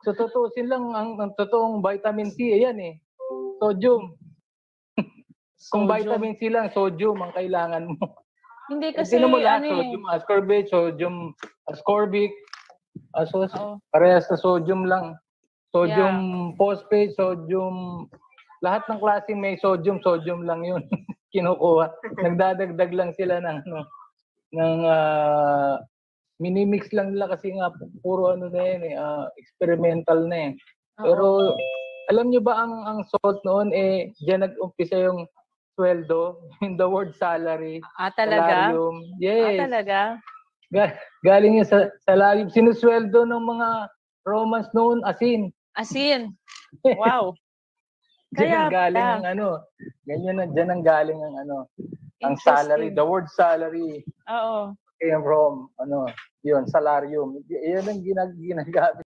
So tutuusin lang ang totoong vitamin C, ayan eh. Sodium. Kung vitamin C lang, sodium ang kailangan mo. Hindi kasi Tingnan mo lahat, sodium ascorbate, sodium ascorbic. Parehas na sodium lang. Sodium phosphate, sodium, lahat ng klase may sodium, sodium lang yun. Kinukuha. Nagdadagdag lang sila ng minimix lang nila kasi nga puro ano na yun experimental na eh. Pero alam niyo ba ang salt noon diyan nag-umpisa yung sweldo, in the word salary. Talaga? Salarium. Yes. Talaga? Galing yun sa salarium. Sinusweldo ng mga Romans noon asin. Asin? Wow. Diyan ang galing ang diyan ang galing ang salary, the word salary. Oo. Came from, yun, salarium. Yan ang ginagamit